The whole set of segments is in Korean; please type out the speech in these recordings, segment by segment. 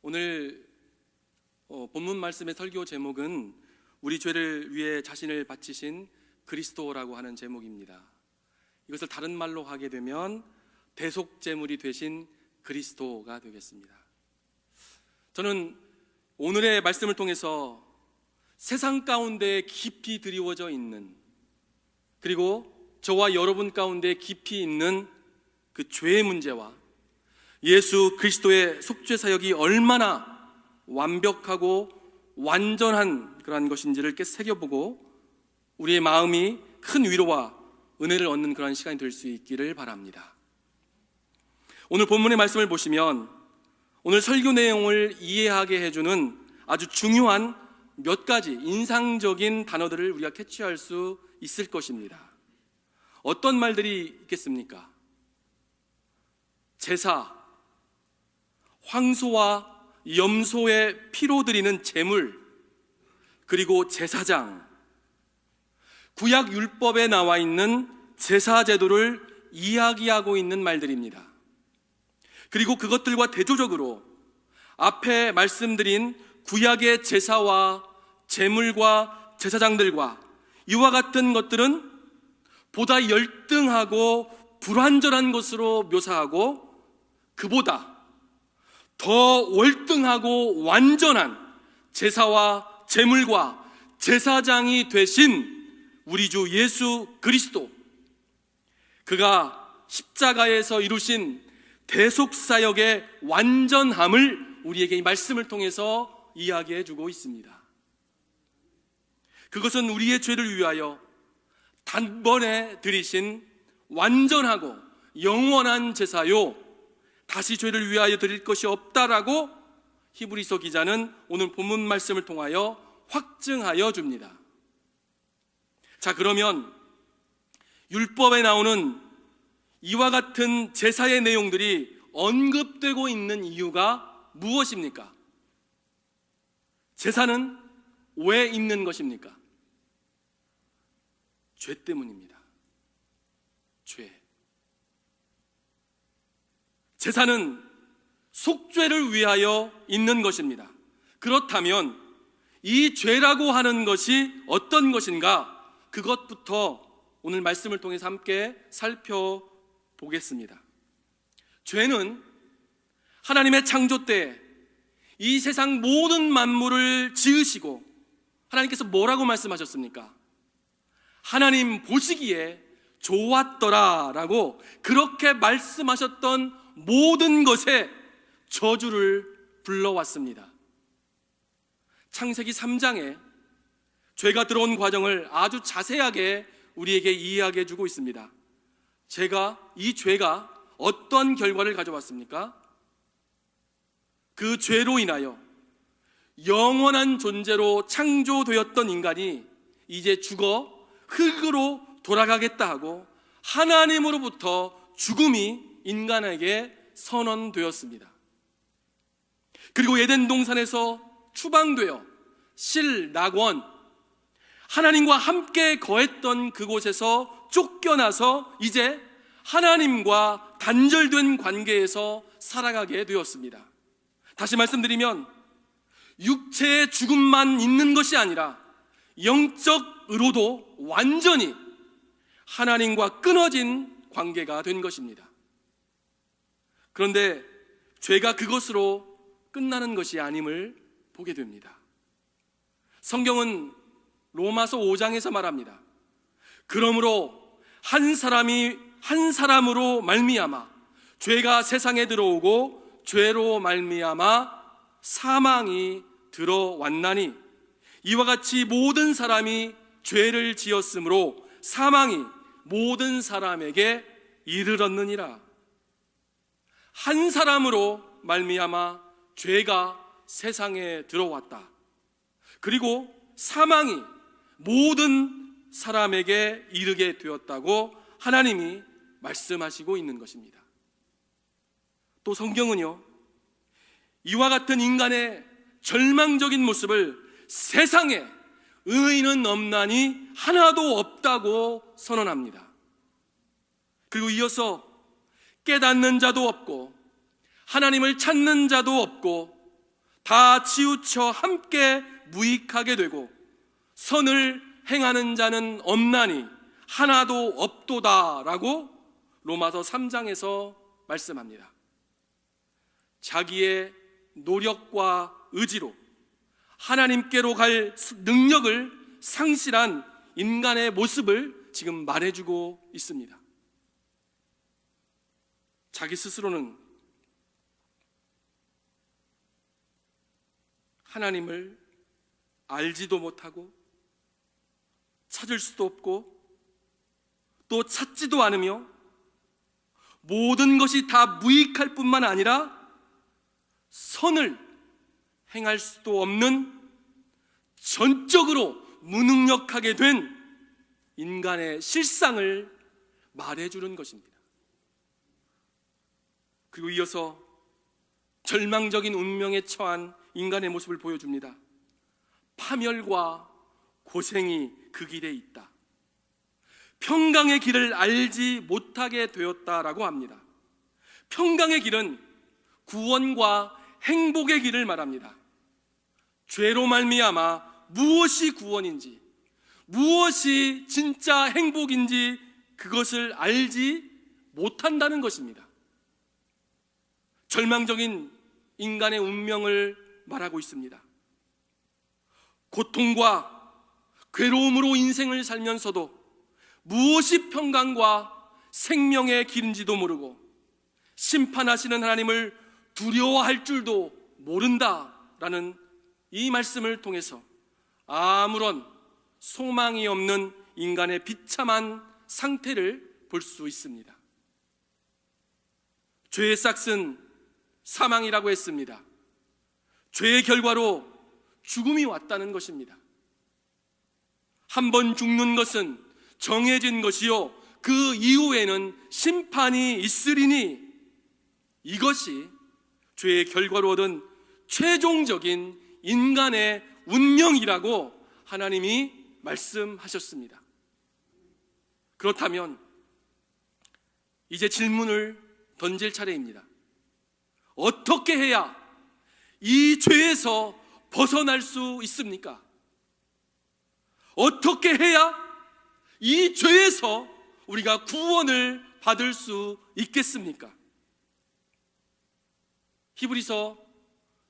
오늘 본문 말씀의 설교 제목은 우리 죄를 위해 자신을 바치신 그리스도라고 하는 제목입니다. 이것을 다른 말로 하게 되면 대속제물이 되신 그리스도가 되겠습니다. 저는 오늘의 말씀을 통해서 세상 가운데 깊이 드리워져 있는, 그리고 저와 여러분 가운데 깊이 있는 그 죄의 문제와 예수 그리스도의 속죄 사역이 얼마나 완벽하고 완전한 그러한 것인지를 깨 새겨보고 우리의 마음이 큰 위로와 은혜를 얻는 그런 시간이 될 수 있기를 바랍니다. 오늘 본문의 말씀을 보시면 오늘 설교 내용을 이해하게 해주는 아주 중요한 몇 가지 인상적인 단어들을 우리가 캐치할 수 있을 것입니다. 어떤 말들이 있겠습니까? 제사, 황소와 염소의 피로 드리는 제물, 그리고 제사장, 구약 율법에 나와 있는 제사 제도를 이야기하고 있는 말들입니다. 그리고 그것들과 대조적으로 앞에 말씀드린 구약의 제사와 제물과 제사장들과 이와 같은 것들은 보다 열등하고 불완전한 것으로 묘사하고 그보다 더 월등하고 완전한 제사와 제물과 제사장이 되신 우리 주 예수 그리스도, 그가 십자가에서 이루신 대속사역의 완전함을 우리에게 이 말씀을 통해서 이야기해 주고 있습니다. 그것은 우리의 죄를 위하여 단번에 드리신 완전하고 영원한 제사요, 다시 죄를 위하여 드릴 것이 없다라고 히브리서 기자는 오늘 본문 말씀을 통하여 확증하여 줍니다. 자, 그러면 율법에 나오는 이와 같은 제사의 내용들이 언급되고 있는 이유가 무엇입니까? 제사는 왜 있는 것입니까? 죄 때문입니다. 죄. 제사는 속죄를 위하여 있는 것입니다. 그렇다면 이 죄라고 하는 것이 어떤 것인가? 그것부터 오늘 말씀을 통해서 함께 살펴보겠습니다. 죄는 하나님의 창조 때 이 세상 모든 만물을 지으시고 하나님께서 뭐라고 말씀하셨습니까? 하나님 보시기에 좋았더라라고 그렇게 말씀하셨던 모든 것에 저주를 불러왔습니다. 창세기 3장에 죄가 들어온 과정을 아주 자세하게 우리에게 이야기해 주고 있습니다. 이 죄가 어떤 결과를 가져왔습니까? 그 죄로 인하여 영원한 존재로 창조되었던 인간이 이제 죽어 흙으로 돌아가겠다 하고 하나님으로부터 죽음이 인간에게 선언되었습니다. 그리고 에덴 동산에서 추방되어 실낙원, 하나님과 함께 거했던 그곳에서 쫓겨나서 이제 하나님과 단절된 관계에서 살아가게 되었습니다. 다시 말씀드리면 육체의 죽음만 있는 것이 아니라 영적으로도 완전히 하나님과 끊어진 관계가 된 것입니다. 그런데 죄가 그것으로 끝나는 것이 아님을 보게 됩니다. 성경은 로마서 5장에서 말합니다. 그러므로 한 사람으로 말미암아 죄가 세상에 들어오고 죄로 말미암아 사망이 들어왔나니 이와 같이 모든 사람이 죄를 지었으므로 사망이 모든 사람에게 이르렀느니라. 한 사람으로 말미암아 죄가 세상에 들어왔다. 그리고 사망이 모든 사람에게 이르게 되었다고 하나님이 말씀하시고 있는 것입니다. 또 성경은요, 이와 같은 인간의 절망적인 모습을 세상에 의인은 없나니 하나도 없다고 선언합니다. 그리고 이어서 깨닫는 자도 없고 하나님을 찾는 자도 없고 다 치우쳐 함께 무익하게 되고 선을 행하는 자는 없나니 하나도 없도다라고 로마서 3장에서 말씀합니다. 자기의 노력과 의지로 하나님께로 갈 능력을 상실한 인간의 모습을 지금 말해주고 있습니다. 자기 스스로는 하나님을 알지도 못하고 찾을 수도 없고 또 찾지도 않으며 모든 것이 다 무익할 뿐만 아니라 선을 행할 수도 없는 전적으로 무능력하게 된 인간의 실상을 말해주는 것입니다. 그리고 이어서 절망적인 운명에 처한 인간의 모습을 보여줍니다. 파멸과 고생이 그 길에 있다. 평강의 길을 알지 못하게 되었다라고 합니다. 평강의 길은 구원과 행복의 길을 말합니다. 죄로 말미암아 무엇이 구원인지, 무엇이 진짜 행복인지 그것을 알지 못한다는 것입니다. 절망적인 인간의 운명을 말하고 있습니다. 고통과 괴로움으로 인생을 살면서도 무엇이 평강과 생명의 길인지도 모르고 심판하시는 하나님을 두려워할 줄도 모른다라는 이 말씀을 통해서 아무런 소망이 없는 인간의 비참한 상태를 볼 수 있습니다. 죄의 싹은 사망이라고 했습니다. 죄의 결과로 죽음이 왔다는 것입니다. 한 번 죽는 것은 정해진 것이요 그 이후에는 심판이 있으리니 이것이 죄의 결과로 얻은 최종적인 인간의 운명이라고 하나님이 말씀하셨습니다. 그렇다면 이제 질문을 던질 차례입니다. 어떻게 해야 이 죄에서 벗어날 수 있습니까? 어떻게 해야 이 죄에서 우리가 구원을 받을 수 있겠습니까? 히브리서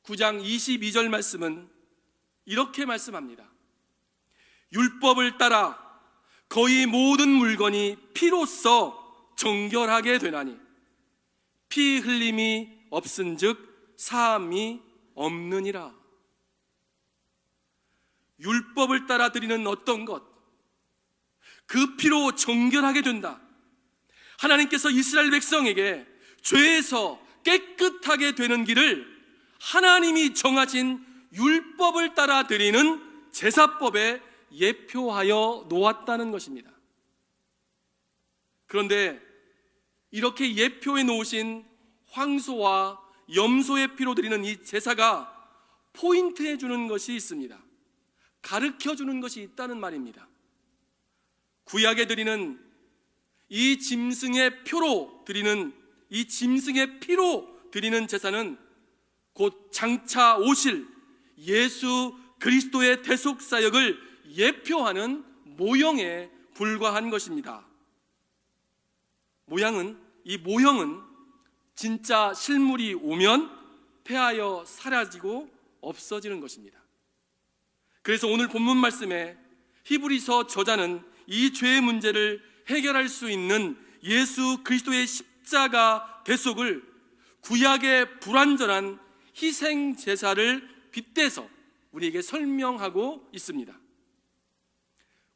9장 22절 말씀은 이렇게 말씀합니다. 율법을 따라 거의 모든 물건이 피로써 정결하게 되나니 피 흘림이 없은즉 사함이 없느니라. 율법을 따라 드리는 어떤 것, 그 피로 정결하게 된다. 하나님께서 이스라엘 백성에게 죄에서 깨끗하게 되는 길을 하나님이 정하신 율법을 따라 드리는 제사법에 예표하여 놓았다는 것입니다. 그런데 이렇게 예표해 놓으신 황소와 염소의 피로 드리는 이 제사가 포인트해 주는 것이 있습니다. 가르쳐 주는 것이 있다는 말입니다. 구약에 드리는 이 짐승의 표로 드리는 이 짐승의 피로 드리는 제사는 곧 장차 오실 예수 그리스도의 대속 사역을 예표하는 모형에 불과한 것입니다. 이 모형은 진짜 실물이 오면 폐하여 사라지고 없어지는 것입니다. 그래서 오늘 본문 말씀에 히브리서 저자는 이 죄의 문제를 해결할 수 있는 예수 그리스도의 십자가 대속을 구약의 불완전한 희생 제사를 빗대서 우리에게 설명하고 있습니다.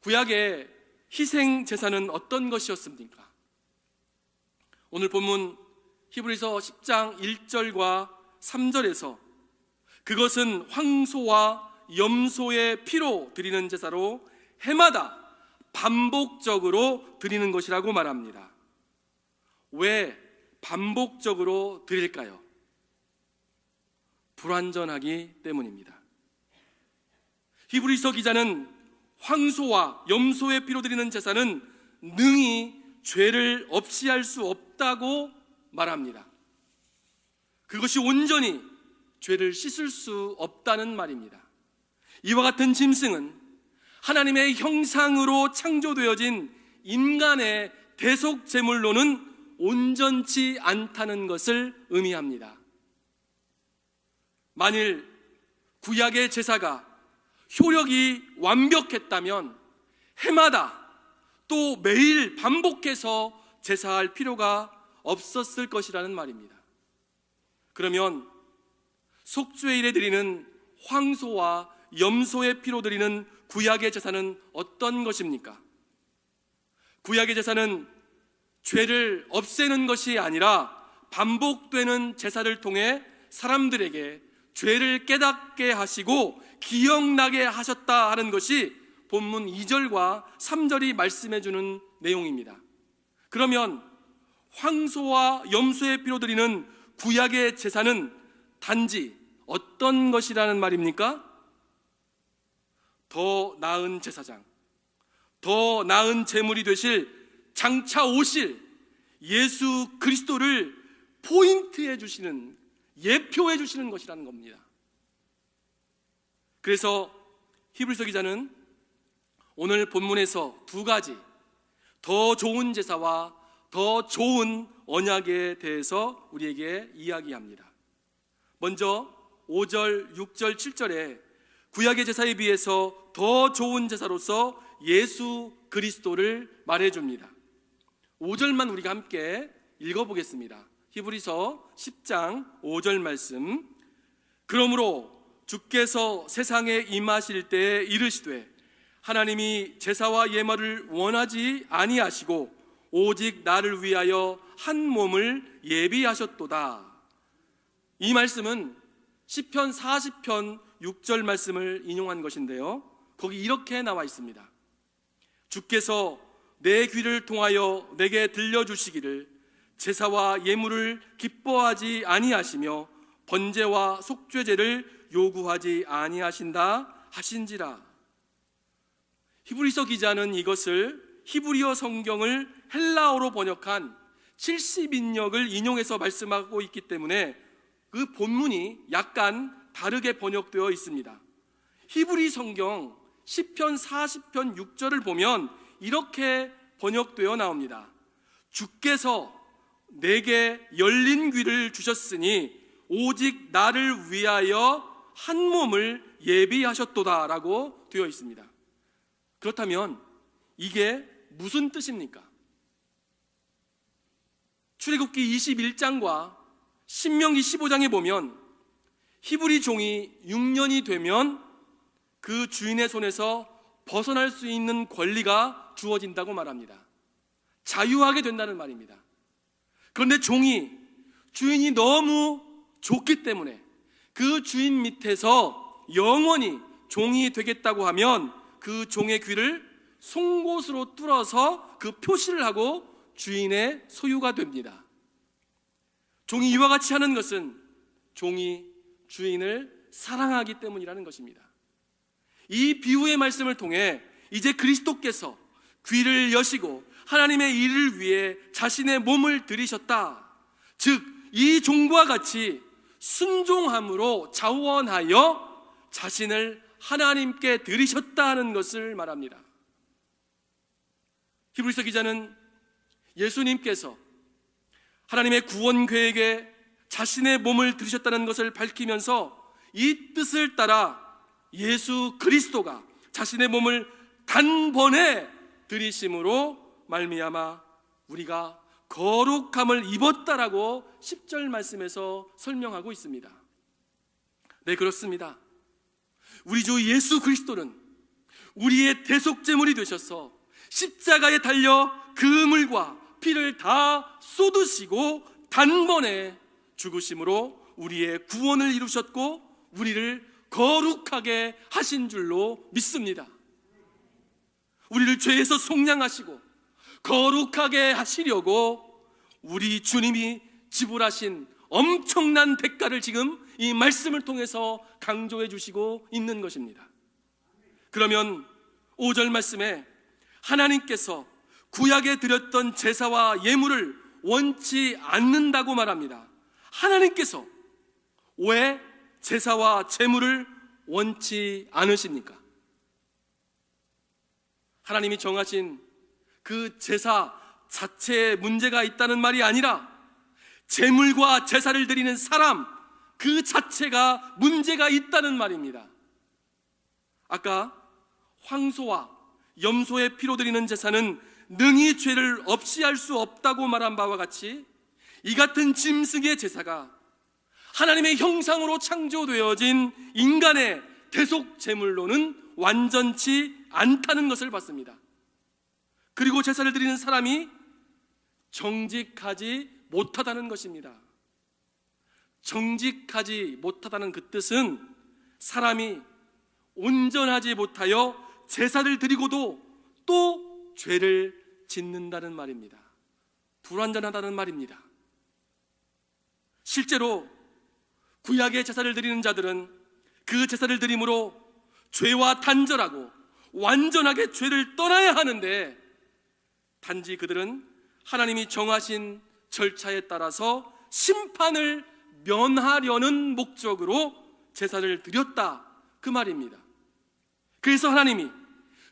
구약의 희생 제사는 어떤 것이었습니까? 오늘 본문 히브리서 10장 1절과 3절에서 그것은 황소와 염소의 피로 드리는 제사로 해마다 반복적으로 드리는 것이라고 말합니다. 왜 반복적으로 드릴까요? 불완전하기 때문입니다. 히브리서 기자는 황소와 염소의 피로 드리는 제사는 능히 죄를 없이 할 수 없다고 말합니다. 그것이 온전히 죄를 씻을 수 없다는 말입니다. 이와 같은 짐승은 하나님의 형상으로 창조되어진 인간의 대속 제물로는 온전치 않다는 것을 의미합니다. 만일 구약의 제사가 효력이 완벽했다면 해마다 또 매일 반복해서 제사할 필요가 없었을 것이라는 말입니다. 그러면 속죄일에 드리는 황소와 염소의 피로 드리는 구약의 제사는 어떤 것입니까? 구약의 제사는 죄를 없애는 것이 아니라 반복되는 제사를 통해 사람들에게 죄를 깨닫게 하시고 기억나게 하셨다 하는 것이 본문 2절과 3절이 말씀해 주는 내용입니다. 그러면 황소와 염소의 피로 드리는 구약의 제사는 단지 어떤 것이라는 말입니까? 더 나은 제사장, 더 나은 제물이 되실 장차 오실 예수 그리스도를 포인트해 주시는, 예표해 주시는 것이라는 겁니다. 그래서 히브리서 기자는 오늘 본문에서 두 가지 더 좋은 제사와 더 좋은 언약에 대해서 우리에게 이야기합니다. 먼저 5절, 6절, 7절에 구약의 제사에 비해서 더 좋은 제사로서 예수 그리스도를 말해줍니다. 5절만 우리가 함께 읽어보겠습니다. 히브리서 10장 5절 말씀. 그러므로 주께서 세상에 임하실 때에 이르시되 하나님이 제사와 예물을 원하지 아니하시고 오직 나를 위하여 한 몸을 예비하셨도다. 이 말씀은 시편 40편 6절 말씀을 인용한 것인데요, 거기 이렇게 나와 있습니다. 주께서 내 귀를 통하여 내게 들려주시기를 제사와 예물을 기뻐하지 아니하시며 번제와 속죄제를 요구하지 아니하신다 하신지라. 히브리서 기자는 이것을 히브리어 성경을 헬라어로 번역한 70인역을 인용해서 말씀하고 있기 때문에 그 본문이 약간 다르게 번역되어 있습니다. 히브리 성경 시편 40편 6절을 보면 이렇게 번역되어 나옵니다. 주께서 내게 열린 귀를 주셨으니 오직 나를 위하여 한 몸을 예비하셨도다 라고 되어 있습니다. 그렇다면 이게 무슨 뜻입니까? 출애굽기 21장과 신명기 15장에 보면 히브리 종이 6년이 되면 그 주인의 손에서 벗어날 수 있는 권리가 주어진다고 말합니다. 자유하게 된다는 말입니다. 그런데 주인이 너무 좋기 때문에 그 주인 밑에서 영원히 종이 되겠다고 하면 그 종의 귀를 송곳으로 뚫어서 그 표시를 하고 주인의 소유가 됩니다. 종이 이와 같이 하는 것은 종이 주인을 사랑하기 때문이라는 것입니다. 이 비유의 말씀을 통해 이제 그리스도께서 귀를 여시고 하나님의 일을 위해 자신의 몸을 들이셨다, 즉 이 종과 같이 순종함으로 자원하여 자신을 하나님께 들이셨다는 것을 말합니다. 히브리서 기자는 예수님께서 하나님의 구원 계획에 자신의 몸을 들이셨다는 것을 밝히면서 이 뜻을 따라 예수 그리스도가 자신의 몸을 단번에 들이심으로 말미암아 우리가 거룩함을 입었다라고 10절 말씀에서 설명하고 있습니다. 네, 그렇습니다. 우리 주 예수 그리스도는 우리의 대속제물이 되셔서 십자가에 달려 그물과 피를 다 쏟으시고 단번에 죽으심으로 우리의 구원을 이루셨고 우리를 거룩하게 하신 줄로 믿습니다. 우리를 죄에서 속량하시고 거룩하게 하시려고 우리 주님이 지불하신 엄청난 대가를 지금 이 말씀을 통해서 강조해 주시고 있는 것입니다. 그러면 5절 말씀에 하나님께서 구약에 드렸던 제사와 예물을 원치 않는다고 말합니다. 하나님께서 왜 제사와 제물을 원치 않으십니까? 하나님이 정하신 그 제사 자체에 문제가 있다는 말이 아니라 제물과 제사를 드리는 사람 그 자체가 문제가 있다는 말입니다. 아까 황소와 염소의 피로 드리는 제사는 능히 죄를 없이 할 수 없다고 말한 바와 같이 이 같은 짐승의 제사가 하나님의 형상으로 창조되어진 인간의 대속 제물로는 완전치 않다는 것을 봤습니다. 그리고 제사를 드리는 사람이 정직하지 못하다는 것입니다. 정직하지 못하다는 그 뜻은 사람이 온전하지 못하여 제사를 드리고도 또 죄를 짓는다는 말입니다. 불완전하다는 말입니다. 실제로 구약의 제사를 드리는 자들은 그 제사를 드림으로 죄와 단절하고 완전하게 죄를 떠나야 하는데 단지 그들은 하나님이 정하신 절차에 따라서 심판을 면하려는 목적으로 제사를 드렸다 그 말입니다. 그래서 하나님이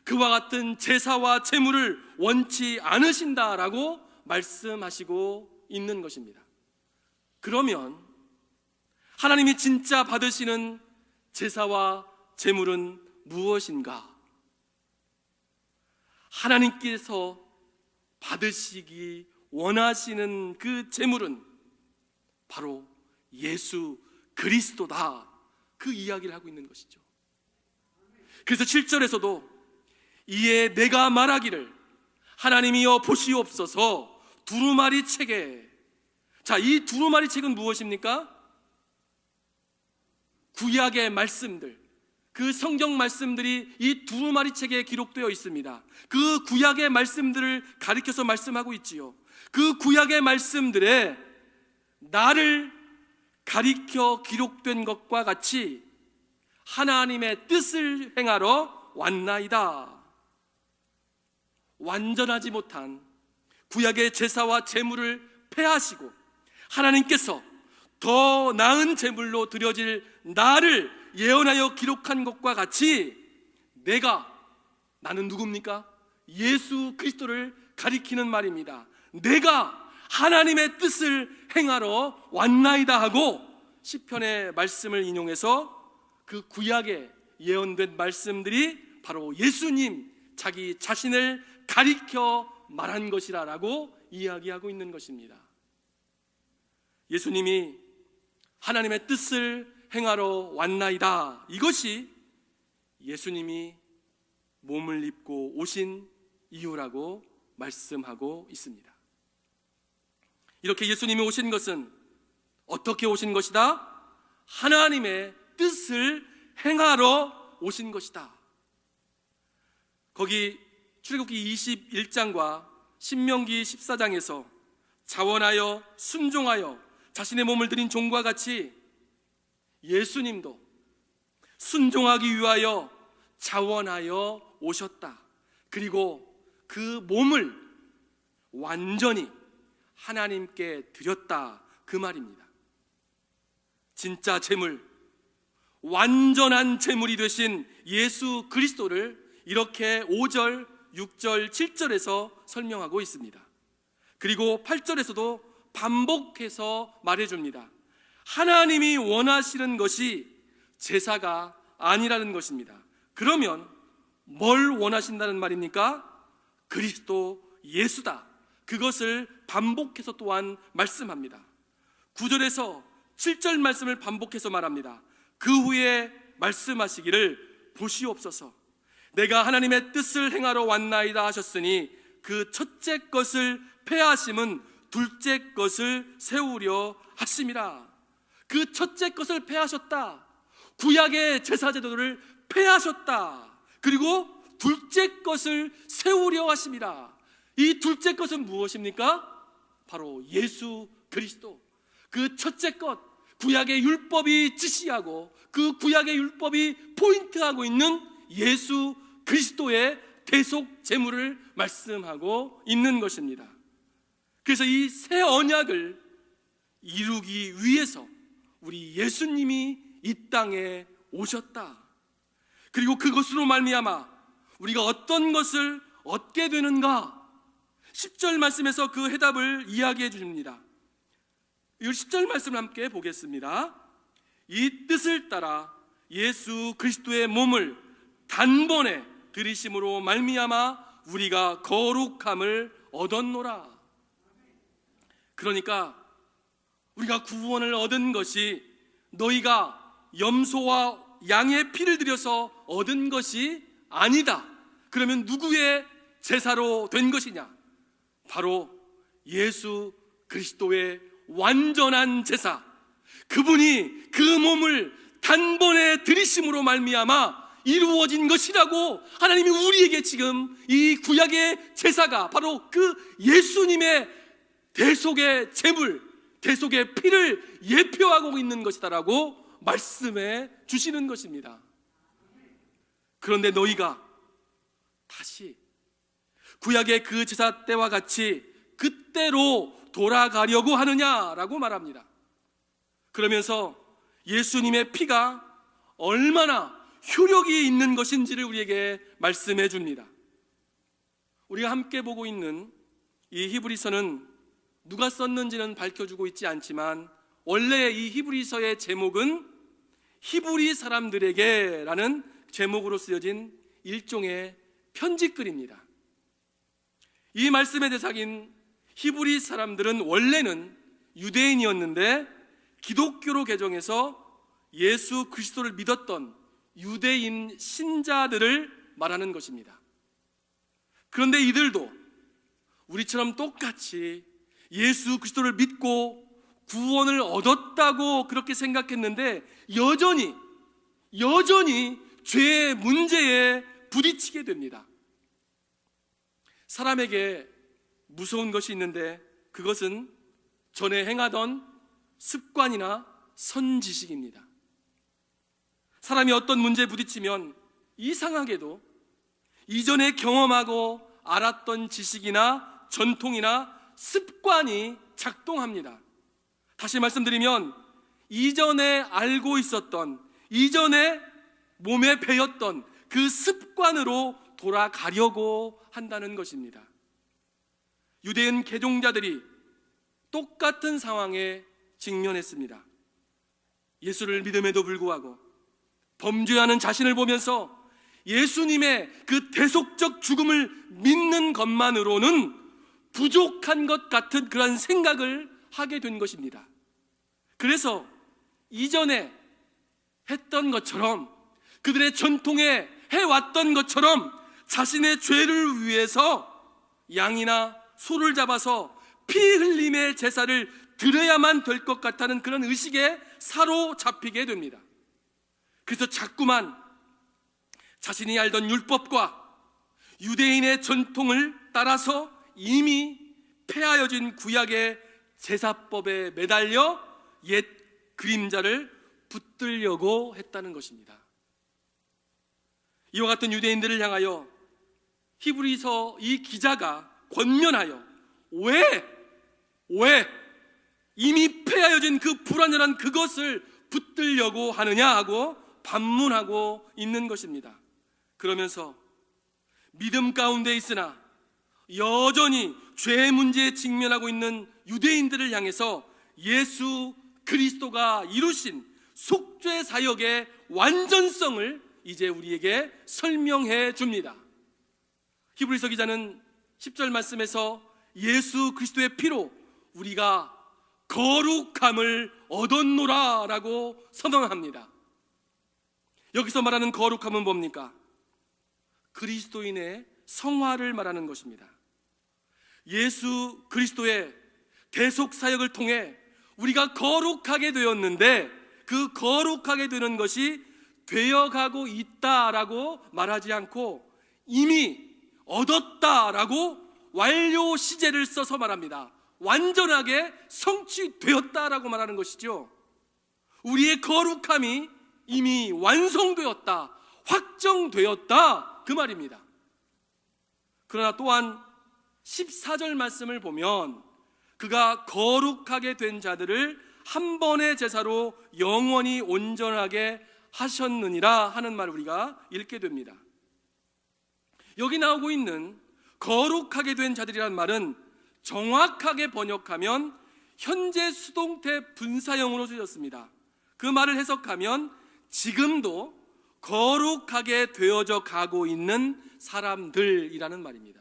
그와 같은 제사와 제물을 원치 않으신다라고 말씀하시고 있는 것입니다. 그러면 하나님이 진짜 받으시는 제사와 제물은 무엇인가? 하나님께서 받으시기 원하시는 그 제물은 바로 예수 그리스도다 그 이야기를 하고 있는 것이죠. 그래서 7절에서도 이에 내가 말하기를 하나님이여 보시옵소서 두루마리 책에, 자, 이 두루마리 책은 무엇입니까? 구약의 말씀들, 그 성경 말씀들이 이 두루마리 책에 기록되어 있습니다. 그 구약의 말씀들을 가리켜서 말씀하고 있지요. 그 구약의 말씀들에 나를 가리켜 기록된 것과 같이 하나님의 뜻을 행하러 왔나이다. 완전하지 못한 구약의 제사와 제물을 폐하시고 하나님께서 더 나은 제물로 드려질 나를 예언하여 기록한 것과 같이 나는 누굽니까? 예수 그리스도를 가리키는 말입니다. 내가 하나님의 뜻을 행하러 왔나이다 하고 시편의 말씀을 인용해서 그 구약에 예언된 말씀들이 바로 예수님 자기 자신을 가리켜 말한 것이라고 이야기하고 있는 것입니다. 예수님이 하나님의 뜻을 행하러 왔나이다. 이것이 예수님이 몸을 입고 오신 이유라고 말씀하고 있습니다. 이렇게 예수님이 오신 것은 어떻게 오신 것이다? 하나님의 뜻을 행하러 오신 것이다. 거기 출애굽기 21장과 신명기 14장에서 자원하여 순종하여 자신의 몸을 드린 종과 같이 예수님도 순종하기 위하여 자원하여 오셨다. 그리고 그 몸을 완전히 하나님께 드렸다 그 말입니다. 진짜 제물, 완전한 제물이 되신 예수 그리스도를 이렇게 5절, 6절, 7절에서 설명하고 있습니다. 그리고 8절에서도 반복해서 말해줍니다. 하나님이 원하시는 것이 제사가 아니라는 것입니다. 그러면 뭘 원하신다는 말입니까? 그리스도 예수다. 그것을 반복해서 또한 말씀합니다. 9절에서 7절 말씀을 반복해서 말합니다. 그 후에 말씀하시기를 보시옵소서 내가 하나님의 뜻을 행하러 왔나이다 하셨으니 그 첫째 것을 폐하심은 둘째 것을 세우려 하심이라. 그 첫째 것을 폐하셨다. 구약의 제사제도를 폐하셨다. 그리고 둘째 것을 세우려 하심이라. 이 둘째 것은 무엇입니까? 바로 예수 그리스도. 그 첫째 것, 구약의 율법이 지시하고 그 구약의 율법이 포인트하고 있는 예수 그리스도의 대속 제물을 말씀하고 있는 것입니다. 그래서 이 새 언약을 이루기 위해서 우리 예수님이 이 땅에 오셨다. 그리고 그것으로 말미암아 우리가 어떤 것을 얻게 되는가? 10절 말씀에서 그 해답을 이야기해 줍니다. 이 10절 말씀을 함께 보겠습니다. 이 뜻을 따라 예수 그리스도의 몸을 단번에 들이심으로 말미암아 우리가 거룩함을 얻었노라. 그러니까 우리가 구원을 얻은 것이 너희가 염소와 양의 피를 들여서 얻은 것이 아니다. 그러면 누구의 제사로 된 것이냐? 바로 예수 그리스도의 완전한 제사, 그분이 그 몸을 단번에 들이심으로 말미암아 이루어진 것이라고 하나님이 우리에게 지금 이 구약의 제사가 바로 그 예수님의 대속의 제물, 대속의 피를 예표하고 있는 것이다라고 말씀해 주시는 것입니다. 그런데 너희가 다시 구약의 그 제사 때와 같이 그때로 돌아가려고 하느냐라고 말합니다. 그러면서 예수님의 피가 얼마나 효력이 있는 것인지를 우리에게 말씀해 줍니다. 우리가 함께 보고 있는 이 히브리서는 누가 썼는지는 밝혀주고 있지 않지만 원래 이 히브리서의 제목은 히브리 사람들에게 라는 제목으로 쓰여진 일종의 편지글입니다. 이 말씀의 대상인 히브리 사람들은 원래는 유대인이었는데 기독교로 개종해서 예수 그리스도를 믿었던 유대인 신자들을 말하는 것입니다. 그런데 이들도 우리처럼 똑같이 예수 그리스도를 믿고 구원을 얻었다고 그렇게 생각했는데 여전히 죄의 문제에 부딪히게 됩니다. 사람에게 무서운 것이 있는데 그것은 전에 행하던 습관이나 선지식입니다. 사람이 어떤 문제에 부딪히면 이상하게도 이전에 경험하고 알았던 지식이나 전통이나 습관이 작동합니다. 다시 말씀드리면 이전에 알고 있었던, 이전에 몸에 배웠던 그 습관으로 돌아가려고 한다는 것입니다. 유대인 개종자들이 똑같은 상황에 직면했습니다. 예수를 믿음에도 불구하고 범죄하는 자신을 보면서 예수님의 그 대속적 죽음을 믿는 것만으로는 부족한 것 같은 그런 생각을 하게 된 것입니다. 그래서 이전에 했던 것처럼, 그들의 전통에 해왔던 것처럼 자신의 죄를 위해서 양이나 소를 잡아서 피 흘림의 제사를 드려야만 될 것 같다는 그런 의식에 사로잡히게 됩니다. 그래서 자꾸만 자신이 알던 율법과 유대인의 전통을 따라서 이미 폐하여진 구약의 제사법에 매달려 옛 그림자를 붙들려고 했다는 것입니다. 이와 같은 유대인들을 향하여 히브리서 이 기자가 권면하여 왜 이미 폐하여진 그 불완전한 그것을 붙들려고 하느냐 하고 반문하고 있는 것입니다. 그러면서 믿음 가운데 있으나 여전히 죄 문제에 직면하고 있는 유대인들을 향해서 예수 그리스도가 이루신 속죄 사역의 완전성을 이제 우리에게 설명해 줍니다. 히브리서 기자는 10절 말씀에서 예수 그리스도의 피로 우리가 거룩함을 얻었노라 라고 선언합니다. 여기서 말하는 거룩함은 뭡니까? 그리스도인의 성화를 말하는 것입니다. 예수 그리스도의 대속 사역을 통해 우리가 거룩하게 되었는데 그 거룩하게 되는 것이 되어가고 있다라고 말하지 않고 이미 얻었다라고 완료 시제를 써서 말합니다. 완전하게 성취되었다라고 말하는 것이죠. 우리의 거룩함이 이미 완성되었다, 확정되었다 그 말입니다. 그러나 또한 14절 말씀을 보면 그가 거룩하게 된 자들을 한 번의 제사로 영원히 온전하게 하셨느니라 하는 말을 우리가 읽게 됩니다. 여기 나오고 있는 거룩하게 된 자들이라는 말은 정확하게 번역하면 현재 수동태 분사형으로 쓰였습니다. 그 말을 해석하면 지금도 거룩하게 되어져 가고 있는 사람들이라는 말입니다.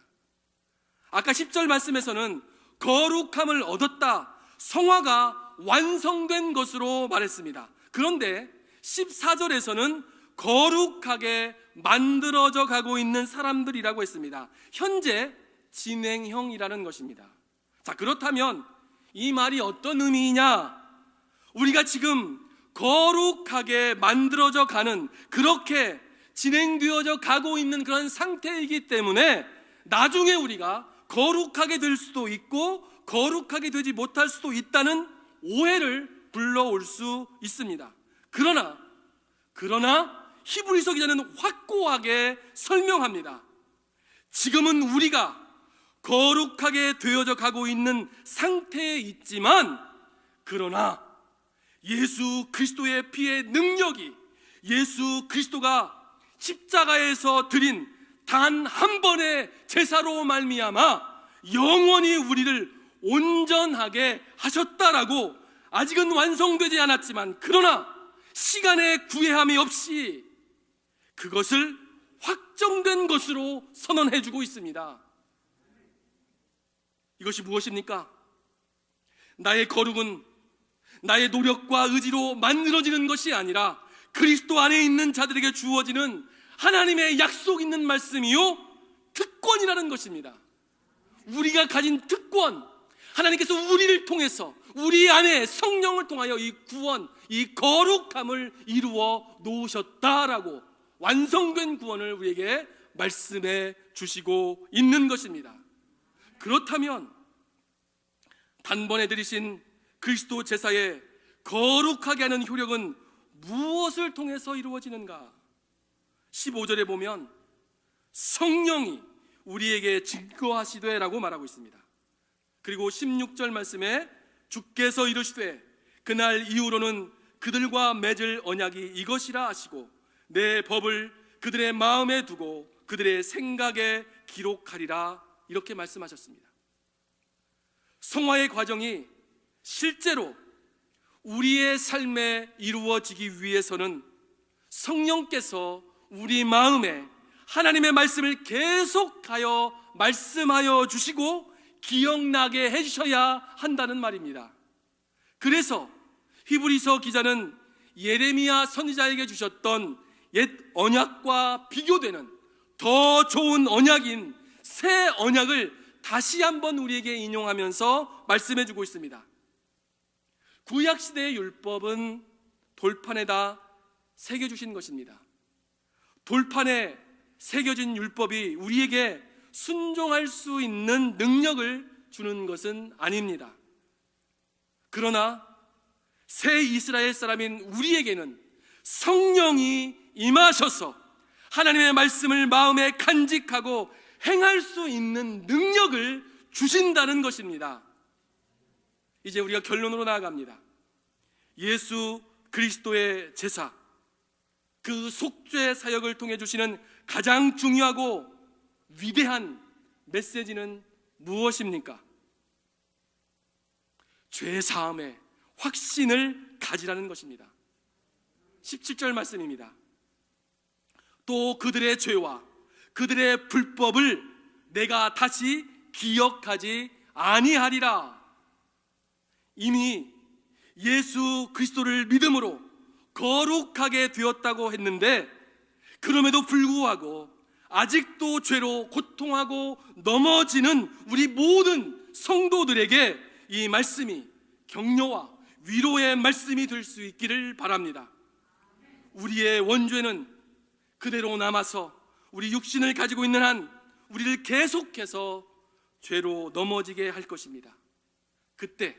아까 10절 말씀에서는 거룩함을 얻었다, 성화가 완성된 것으로 말했습니다. 그런데 14절에서는 거룩하게 만들어져 가고 있는 사람들이라고 했습니다. 현재 진행형이라는 것입니다. 자, 그렇다면 이 말이 어떤 의미이냐? 우리가 지금 거룩하게 만들어져 가는, 그렇게 진행되어져 가고 있는 그런 상태이기 때문에 나중에 우리가 거룩하게 될 수도 있고 거룩하게 되지 못할 수도 있다는 오해를 불러올 수 있습니다. 그러나 히브리서 기자는 확고하게 설명합니다. 지금은 우리가 거룩하게 되어져 가고 있는 상태에 있지만, 그러나 예수 그리스도의 피의 능력이, 예수 그리스도가 십자가에서 드린 단 한 번의 제사로 말미암아 영원히 우리를 온전하게 하셨다라고, 아직은 완성되지 않았지만 그러나 시간의 구애함이 없이 그것을 확정된 것으로 선언해 주고 있습니다. 이것이 무엇입니까? 나의 거룩은 나의 노력과 의지로 만들어지는 것이 아니라 그리스도 안에 있는 자들에게 주어지는 하나님의 약속 있는 말씀이요, 특권이라는 것입니다. 우리가 가진 특권, 하나님께서 우리를 통해서, 우리 안에 성령을 통하여 이 구원, 이 거룩함을 이루어 놓으셨다라고 완성된 구원을 우리에게 말씀해 주시고 있는 것입니다. 그렇다면 단번에 드리신 그리스도 제사의 거룩하게 하는 효력은 무엇을 통해서 이루어지는가? 15절에 보면 성령이 우리에게 증거하시되 라고 말하고 있습니다. 그리고 16절 말씀에 주께서 이르시되 그날 이후로는 그들과 맺을 언약이 이것이라 하시고 내 법을 그들의 마음에 두고 그들의 생각에 기록하리라, 이렇게 말씀하셨습니다. 성화의 과정이 실제로 우리의 삶에 이루어지기 위해서는 성령께서 우리 마음에 하나님의 말씀을 계속하여 말씀하여 주시고 기억나게 해주셔야 한다는 말입니다. 그래서 히브리서 기자는 예레미야 선지자에게 주셨던 옛 언약과 비교되는 더 좋은 언약인 새 언약을 다시 한번 우리에게 인용하면서 말씀해 주고 있습니다. 구약시대의 율법은 돌판에다 새겨주신 것입니다. 돌판에 새겨진 율법이 우리에게 순종할 수 있는 능력을 주는 것은 아닙니다. 그러나 새 이스라엘 사람인 우리에게는 성령이 임하셔서 하나님의 말씀을 마음에 간직하고 행할 수 있는 능력을 주신다는 것입니다. 이제 우리가 결론으로 나아갑니다. 예수 그리스도의 제사, 그 속죄 사역을 통해 주시는 가장 중요하고 위대한 메시지는 무엇입니까? 죄 사함의 확신을 가지라는 것입니다. 17절 말씀입니다. 또 그들의 죄와 그들의 불법을 내가 다시 기억하지 아니하리라. 이미 예수 그리스도를 믿음으로 거룩하게 되었다고 했는데, 그럼에도 불구하고 아직도 죄로 고통하고 넘어지는 우리 모든 성도들에게 이 말씀이 격려와 위로의 말씀이 될 수 있기를 바랍니다. 우리의 원죄는 그대로 남아서 우리 육신을 가지고 있는 한 우리를 계속해서 죄로 넘어지게 할 것입니다. 그때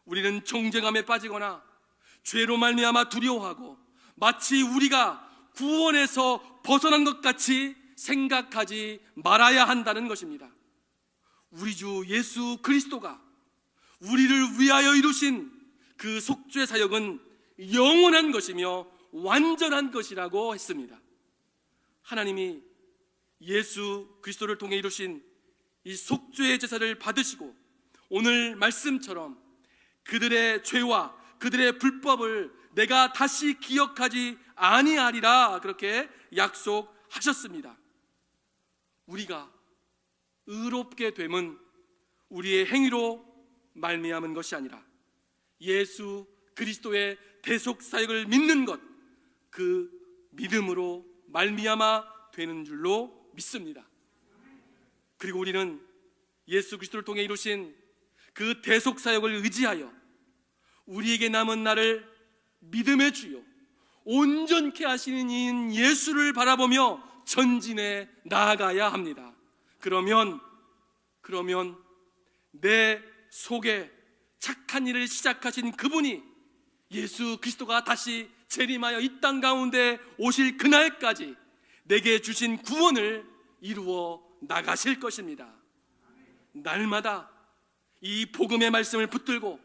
우리는 정죄감에 빠지거나 죄로 말미암아 두려워하고 마치 우리가 구원에서 벗어난 것 같이 생각하지 말아야 한다는 것입니다. 우리 주 예수 그리스도가 우리를 위하여 이루신 그 속죄 사역은 영원한 것이며 완전한 것이라고 했습니다. 하나님이 예수 그리스도를 통해 이루신 이 속죄의 제사를 받으시고 오늘 말씀처럼 그들의 죄와 그들의 불법을 내가 다시 기억하지 아니하리라 그렇게 약속하셨습니다. 우리가 의롭게 됨은 우리의 행위로 말미암은 것이 아니라 예수 그리스도의 대속 사역을 믿는 것, 그 믿음으로 말미암아 되는 줄로 믿습니다. 그리고 우리는 예수 그리스도를 통해 이루신 그 대속 사역을 의지하여 우리에게 남은 날을 믿음의 주요 온전케 하시는 이인 예수를 바라보며 전진해 나아가야 합니다. 그러면 내 속에 착한 일을 시작하신 그분이 예수 그리스도가 다시 재림하여 이 땅 가운데 오실 그날까지 내게 주신 구원을 이루어 나가실 것입니다. 날마다 이 복음의 말씀을 붙들고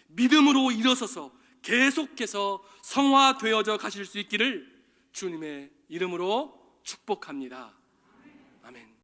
믿음으로 일어서서 계속해서 성화되어져 가실 수 있기를 주님의 이름으로 축복합니다. 아멘.